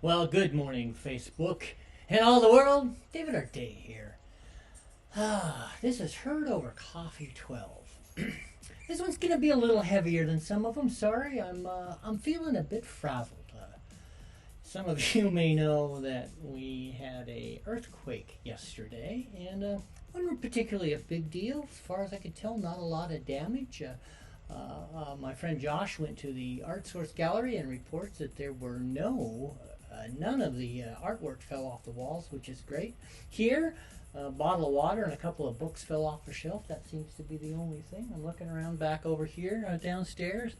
Well, good morning, Facebook and all the world. David Arte here. This is Heard Over Coffee 12. This one's gonna be a little heavier than some of them. Sorry, I'm feeling a bit frazzled. Some of you may know that we had a earthquake yesterday, and wasn't particularly a big deal. As far as I could tell, not a lot of damage. My friend Josh went to the Art Source Gallery and reports that there were none of the artwork fell off the walls, which is great. Here, a bottle of water and a couple of books fell off the shelf. That seems to be the only thing. I'm looking around back over here, downstairs.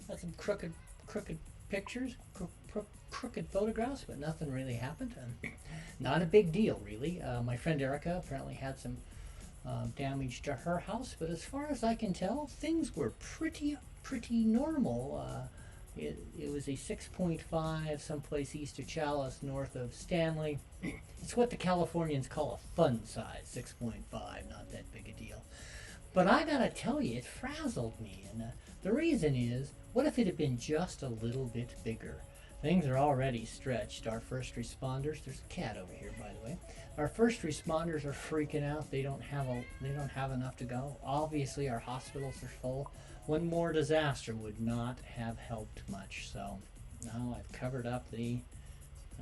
Got some crooked pictures, crooked photographs, but nothing really happened. Not a big deal, really. My friend Erica apparently had some damage to her house, but as far as I can tell, things were pretty normal. It was a 6.5 someplace east of Chalice, north of Stanley. It's what the Californians call a fun size, 6.5, not that big a deal. But I gotta tell you, it frazzled me, and the reason is, what if it had been just a little bit bigger? Things are already stretched. Our first responders, there's a cat over here, by the way. Our first responders are freaking out. They don't have enough to go. Obviously, our hospitals are full. One more disaster would not have helped much. So now I've covered up I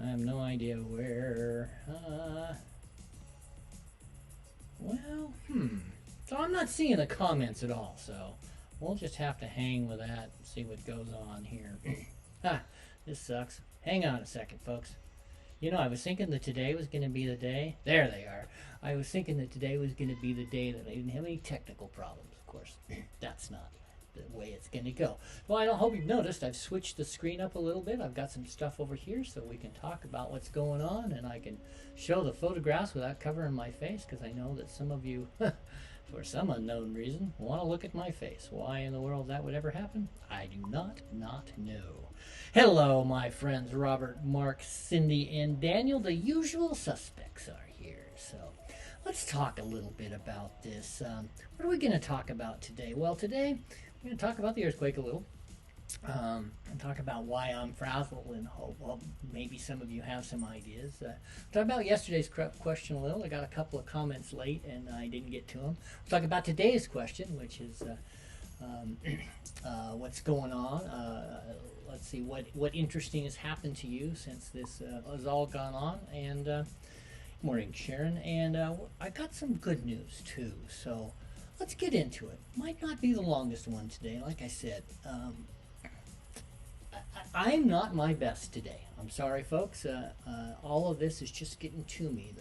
have no idea where. So I'm not seeing the comments at all. So we'll just have to hang with that and see what goes on here. This sucks. Hang on a second, folks. You know, I was thinking that today was going to be the day. There they are. I was thinking that today was going to be the day that I didn't have any technical problems. Of course, that's not the way it's going to go. Well, I hope you've noticed I've switched the screen up a little bit. I've got some stuff over here so we can talk about what's going on, and I can show the photographs without covering my face, because I know that some of you, for some unknown reason, want to look at my face. Why in the world that would ever happen, I do not know. Hello, my friends Robert, Mark, Cindy, and Daniel. The usual suspects are here. So let's talk a little bit about this. What are we going to talk about today? Well, today we're going to talk about the earthquake a little. And talk about why I'm frazzled, and hope maybe some of you have some ideas. Talk about yesterday's question a little. I got a couple of comments late and I didn't get to them. We'll talk about today's question, which is what's going on. Let's see what interesting has happened to you since this has all gone on. And morning, Sharon. And I got some good news too. So let's get into it. Might not be the longest one today. Like I said, I'm not my best today. I'm sorry, folks. All of this is just getting to me.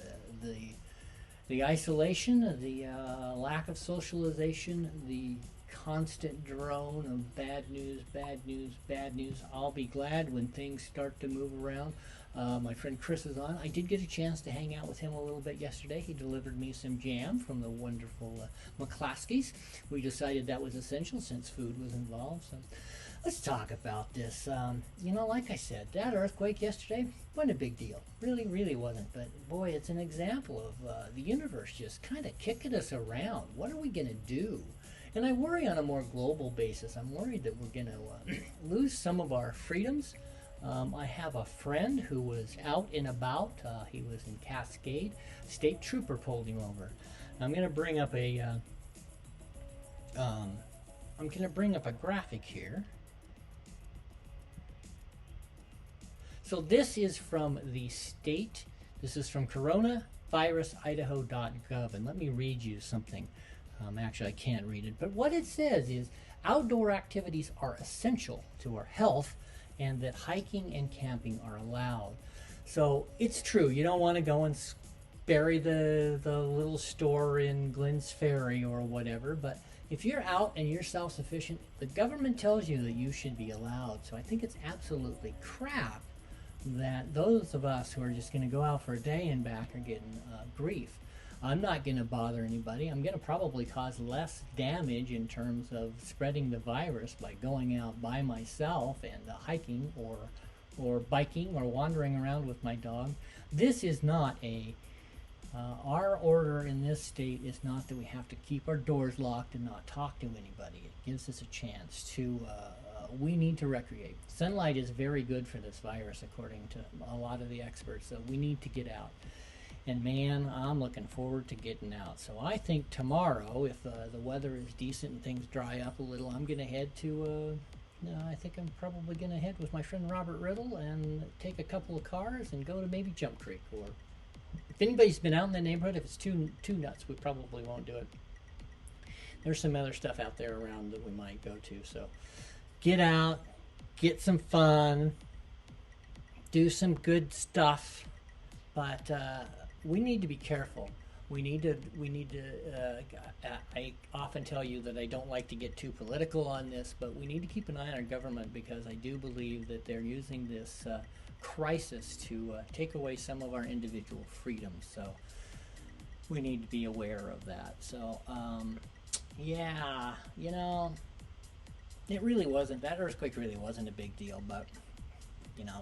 The isolation, the lack of socialization, the constant drone of bad news, bad news, bad news. I'll be glad when things start to move around. My friend Chris is on. I did get a chance to hang out with him a little bit yesterday. He delivered me some jam from the wonderful McClaskeys. We decided that was essential since food was involved. So let's talk about this. Like I said, that earthquake yesterday wasn't a big deal. Really wasn't. But boy, it's an example of the universe just kind of kicking us around. What are we going to do? And I worry on a more global basis. I'm worried that we're going to lose some of our freedoms. I have a friend who was out and about. He was in Cascade. State trooper pulled him over. I'm going to bring up a graphic here. So this is from the state. This is from coronavirusidaho.gov, and let me read you something. Actually, I can't read it, but what it says is outdoor activities are essential to our health, and that hiking and camping are allowed. So it's true. You don't want to go and bury the little store in Glenn's Ferry or whatever, but if you're out and you're self-sufficient, the government tells you that you should be allowed. So I think it's absolutely crap that those of us who are just going to go out for a day and back are getting grief. I'm not going to bother anybody. I'm going to probably cause less damage in terms of spreading the virus by going out by myself and hiking or biking or wandering around with my dog. This is not our order in this state is not that we have to keep our doors locked and not talk to anybody. It gives us a chance to we need to recreate. Sunlight is very good for this virus, according to a lot of the experts. So we need to get out. And man, I'm looking forward to getting out. So I think tomorrow, if the weather is decent and things dry up a little, I'm going to head to, I think I'm probably going to head with my friend Robert Riddle and take a couple of cars and go to maybe Jump Creek. Or if anybody's been out in the neighborhood, if it's too nuts, we probably won't do it. There's some other stuff out there around that we might go to. So get out, get some fun, do some good stuff. But we need to be careful. We need to. I often tell you that I don't like to get too political on this, but we need to keep an eye on our government, because I do believe that they're using this crisis to take away some of our individual freedoms. So we need to be aware of that. So yeah, it really wasn't. That earthquake really wasn't a big deal, but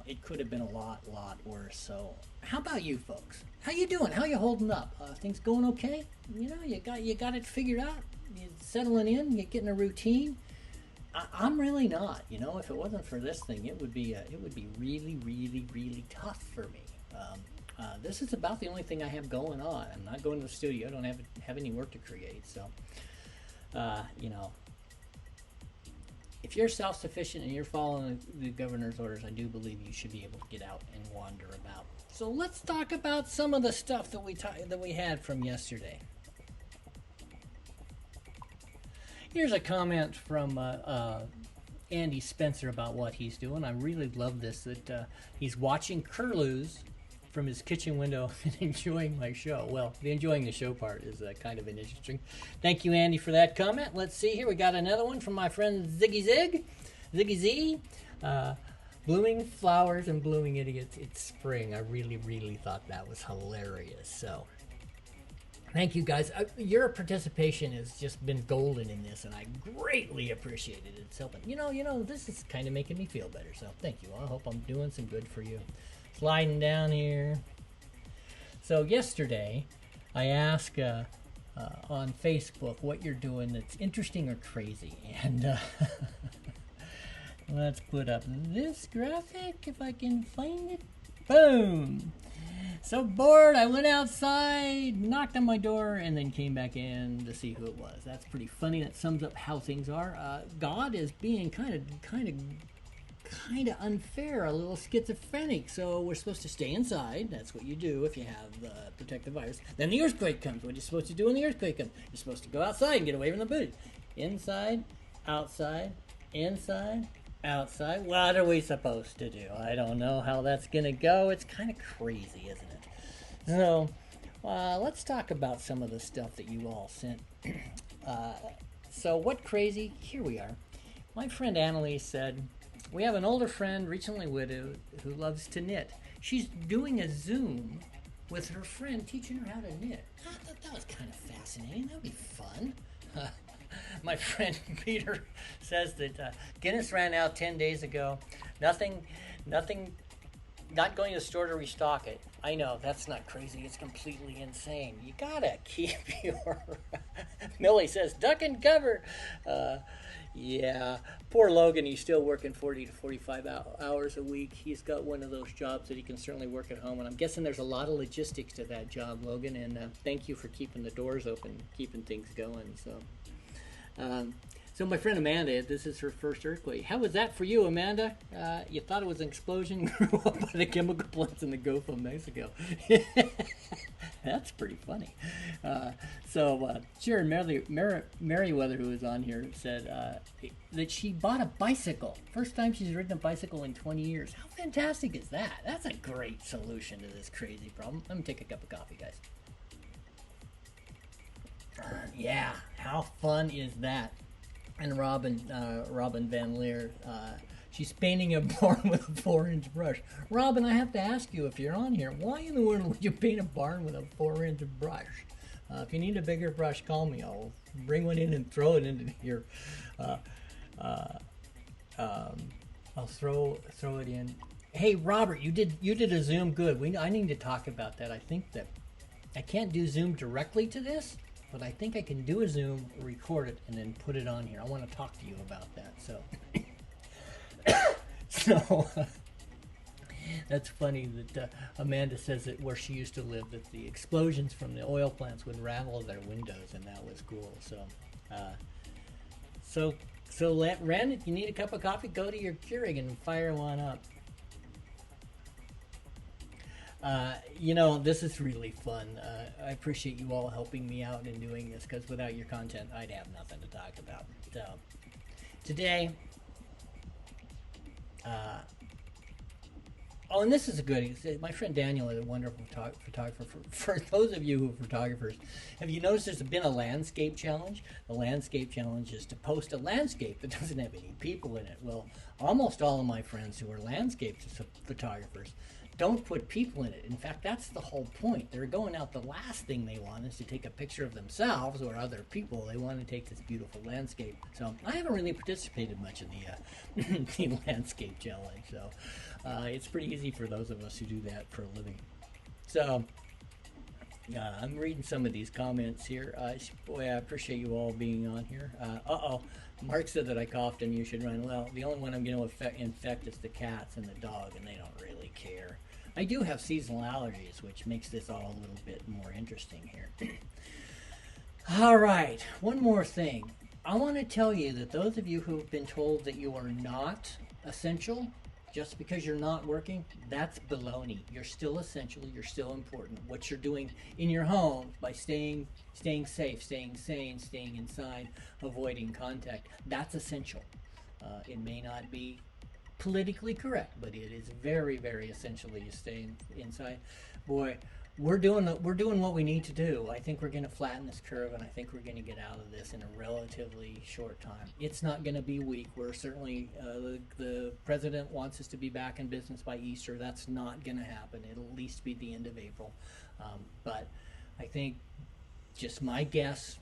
it could have been a lot worse. So how about you folks? How you doing? How you holding up? Things going okay? You got it figured out? You settling in? You getting a routine? I'm really not. If it wasn't for this thing, it would be really tough for me. This is about the only thing I have going on. I'm not going to the studio. I don't have any work to create. So, if you're self-sufficient and you're following the governor's orders, I do believe you should be able to get out and wander about. So let's talk about some of the stuff that we had from yesterday. Here's a comment from Andy Spencer about what he's doing. I really love this, that he's watching curlews from his kitchen window and enjoying my show. Well, the enjoying the show part is kind of an interesting. Thank you, Andy, for that comment. Let's see here. We got another one from my friend Ziggy Z. Blooming flowers and blooming idiots. It's spring. I really thought that was hilarious. So, thank you guys. Your participation has just been golden in this, and I greatly appreciated it. It's helping. This is kind of making me feel better. So, thank you. I hope I'm doing some good for you. Sliding down here. So yesterday, I asked on Facebook what you're doing that's interesting or crazy, and let's put up this graphic if I can find it. Boom! So bored, I went outside, knocked on my door, and then came back in to see who it was. That's pretty funny. That sums up how things are. God is being kind of unfair, a little schizophrenic. So we're supposed to stay inside. That's what you do if you have the protective virus. Then the earthquake comes. What are you supposed to do when the earthquake comes? You're supposed to go outside and get away from the booty. Inside, outside, inside, outside. What are we supposed to do? I don't know how that's going to go. It's kind of crazy, isn't it? So let's talk about some of the stuff that you all sent. So what crazy? Here we are. My friend Annalise said, we have an older friend, recently widowed, who loves to knit. She's doing a Zoom with her friend, teaching her how to knit. I thought that was kind of fascinating. That would be fun. My friend Peter says that Guinness ran out 10 days ago. Nothing, not going to the store to restock it. I know, that's not crazy. It's completely insane. You gotta keep your... Millie says, duck and cover. Yeah, poor Logan, he's still working 40 to 45 hours a week. He's got one of those jobs that he can certainly work at home, and I'm guessing there's a lot of logistics to that job, Logan, and thank you for keeping the doors open, keeping things going. So my friend Amanda, this is her first earthquake. How was that for you, Amanda? You thought it was an explosion grew up by the chemical plants in the Gulf of Mexico. That's pretty funny. Sharon Merriweather, who was on here, said that she bought a bicycle. First time she's ridden a bicycle in 20 years. How fantastic is that? That's a great solution to this crazy problem. Let me take a cup of coffee, guys. Yeah, how fun is that? And Robin Van Leer, she's painting a barn with a 4-inch brush. Robin, I have to ask you, if you're on here, why in the world would you paint a barn with a 4-inch brush? If you need a bigger brush, call me. I'll bring one in and throw it into here. I'll throw it in. Hey, Robert, you did a Zoom good. I need to talk about that. I think that I can't do Zoom directly to this, but I think I can do a Zoom, record it, and then put it on here. I want to talk to you about that. So So that's funny that Amanda says that where she used to live, that the explosions from the oil plants would rattle their windows, and that was cool. So Ren, if you need a cup of coffee, go to your Keurig and fire one up. This is really fun. I appreciate you all helping me out in doing this, because without your content, I'd have nothing to talk about. So, today, and this is a goodie. My friend Daniel is a wonderful photographer. For those of you who are photographers, have you noticed there's been a landscape challenge? The landscape challenge is to post a landscape that doesn't have any people in it. Well, almost all of my friends who are landscape photographers don't put people in it. In fact, that's the whole point. They're going out, the last thing they want is to take a picture of themselves or other people. They want to take this beautiful landscape. So I haven't really participated much in the landscape challenge. So it's pretty easy for those of us who do that for a living. So I'm reading some of these comments here. Boy, I appreciate you all being on here. Mark said that I coughed and you should run. Well, the only one I'm going to infect is the cats and the dog, and they don't really care. I do have seasonal allergies, which makes this all a little bit more interesting here. All right, one more thing. I want to tell you that those of you who have been told that you are not essential just because you're not working, that's baloney. You're still essential. You're still important. What you're doing in your home by staying safe, staying sane, staying inside, avoiding contact, that's essential. It may not be politically correct, but it is very, very essential that you stay inside. Boy, we're doing what we need to do. I think we're going to flatten this curve, and I think we're going to get out of this in a relatively short time. It's not going to be weak. We're certainly the president wants us to be back in business by Easter. That's not going to happen. It'll at least be the end of April. But I think, just my guess,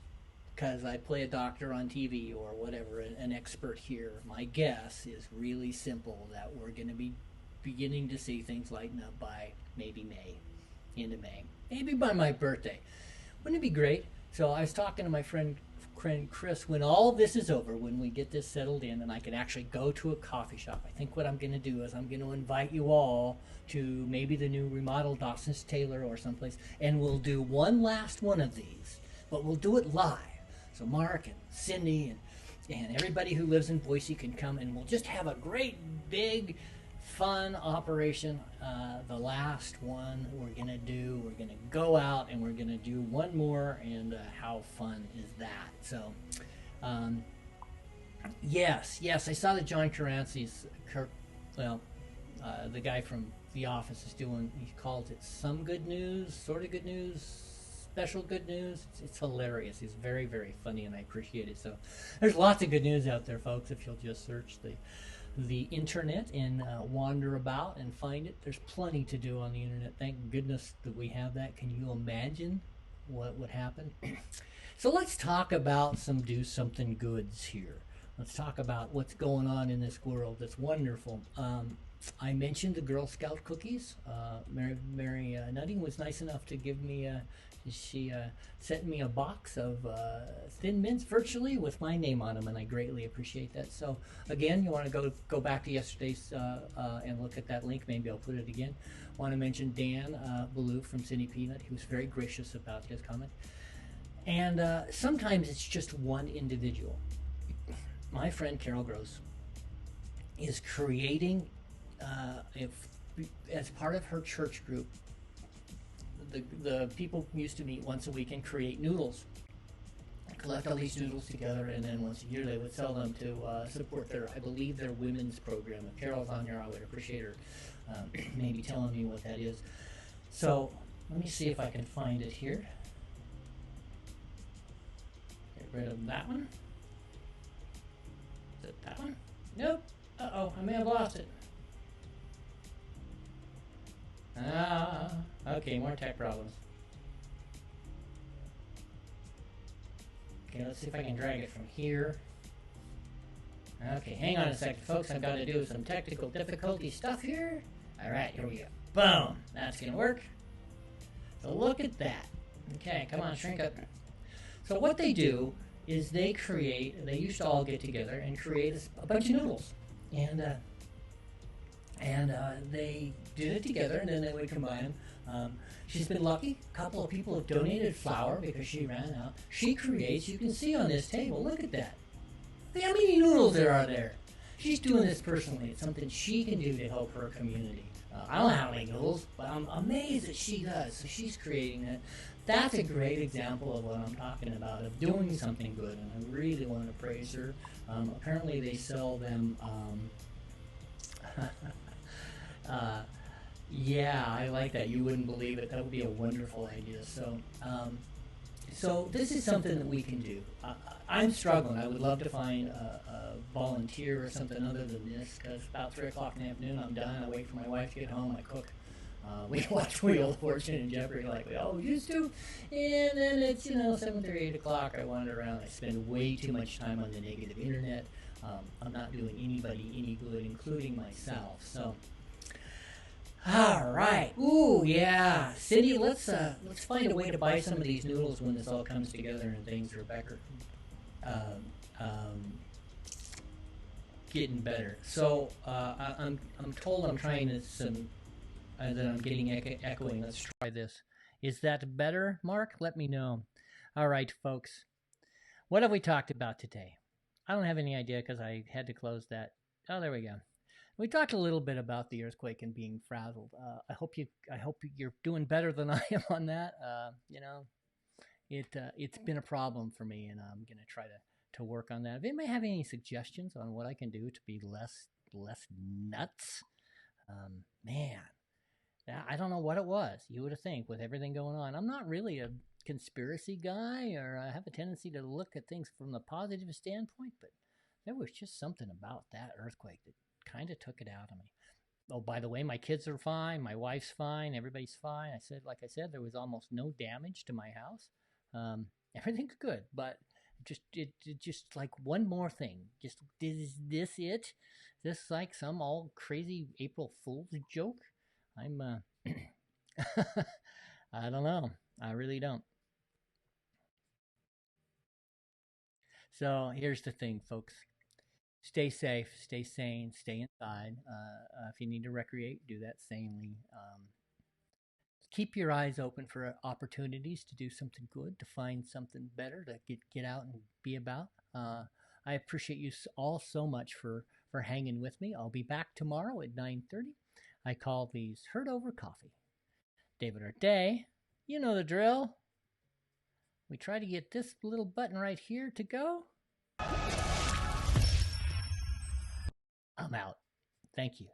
because I play a doctor on TV or whatever, an expert here, my guess is really simple, that we're going to be beginning to see things lighten up by maybe May. Into May, maybe by my birthday. Wouldn't it be great? So I was talking to my friend Chris, when all this is over, when we get this settled in and I can actually go to a coffee shop, I think what I'm going to do is I'm going to invite you all to maybe the new remodeled Dawson's Taylor or someplace, and we'll do one last one of these, but we'll do it live. So Mark and Cindy and everybody who lives in Boise can come, and we'll just have a great big fun operation. The last one we're gonna go out and we're gonna do one more, and how fun is that? So yes, I saw that John Caranci's the guy from The Office is doing, he calls it some good news, sort of good news, special good news. It's hilarious. He's very, very funny, and I appreciate it. So there's lots of good news out there, folks, if you'll just search the internet and wander about and find it. There's plenty to do on the internet. Thank goodness that we have that. Can you imagine what would happen? So let's talk about some do something goods here. Let's talk about what's going on in this world that's wonderful. I mentioned the Girl Scout cookies. Mary Nutting was nice enough to give me she sent me a box of Thin Mints virtually with my name on them, and I greatly appreciate that. So again, you want to go back to yesterday's and look at that link. Maybe I'll put it again. Want to mention Dan Ballou from Cindy Peanut. He was very gracious about his comment. And sometimes it's just one individual. My friend Carol Gross is creating, as part of her church group, the people used to meet once a week and create noodles. Collect all these noodles together, and then once a year they would sell them to support I believe their women's program. If Carol's on here, I would appreciate her maybe telling me what that is. So let me see if I can find it here. Get rid of that one. Is it that one? Nope. Uh-oh, I may have lost it. Okay, more tech problems. Okay, let's see if I can drag it from here. Okay, hang on a second, folks. I've got to do some technical difficulty stuff here. Alright, here we go. Boom! That's going to work. So look at that. Okay, come on, shrink up. So what they do is they used to all get together and create a bunch of noodles. And and they did it together, and then they would combine them. She's been lucky. A couple of people have donated flour because she ran out. She creates, you can see on this table, look at that. Look how many noodles there are there. She's doing this personally. It's something she can do to help her community. I don't know how many noodles, but I'm amazed that she does. So she's creating it. That's a great example of what I'm talking about, of doing something good, and I really want to praise her. Apparently they sell them, yeah, I like that. You wouldn't believe it. That would be a wonderful idea. So this is something that we can do. I'm struggling. I would love to find a volunteer or something other than this, because about 3 o'clock in the afternoon I'm done. I wait for my wife to get home. I cook. We watch Wheel of Fortune and Jeopardy like we always used to. And then it's, 7 or 8 o'clock. I wander around. I spend way too much time on the negative internet. I'm not doing anybody any good, including myself. So, all right. Ooh, yeah. Cindy, let's find a way to buy some of these noodles when this all comes together and things are better. Getting better. So I'm told I'm trying some that I'm getting echoing. Let's try this. Is that better, Mark? Let me know. All right, folks. What have we talked about today? I don't have any idea because I had to close that. Oh, there we go. We talked a little bit about the earthquake and being frazzled. I hope you're doing better than I am on that. It's been a problem for me, and I'm gonna try to work on that. If anybody have any suggestions on what I can do to be less nuts, man, I don't know what it was. You would have think with everything going on. I'm not really a conspiracy guy, or I have a tendency to look at things from the positive standpoint, but there was just something about that earthquake that kind of took it out of me. Oh, by the way, my kids are fine. My wife's fine. Everybody's fine. Like I said, there was almost no damage to my house. Everything's good, but just like one more thing. Just is this it? Is this like some all crazy April Fool's joke? I'm I don't know. I really don't. So here's the thing, folks. Stay safe, stay sane, stay inside. If you need to recreate, do that sanely. Keep your eyes open for opportunities to do something good, to find something better, to get out and be about. I appreciate you all so much for hanging with me. I'll be back tomorrow at 9:30. I call these Heard Over Coffee. David or Day, you know the drill. We try to get this little button right here to go. I'm out. Thank you.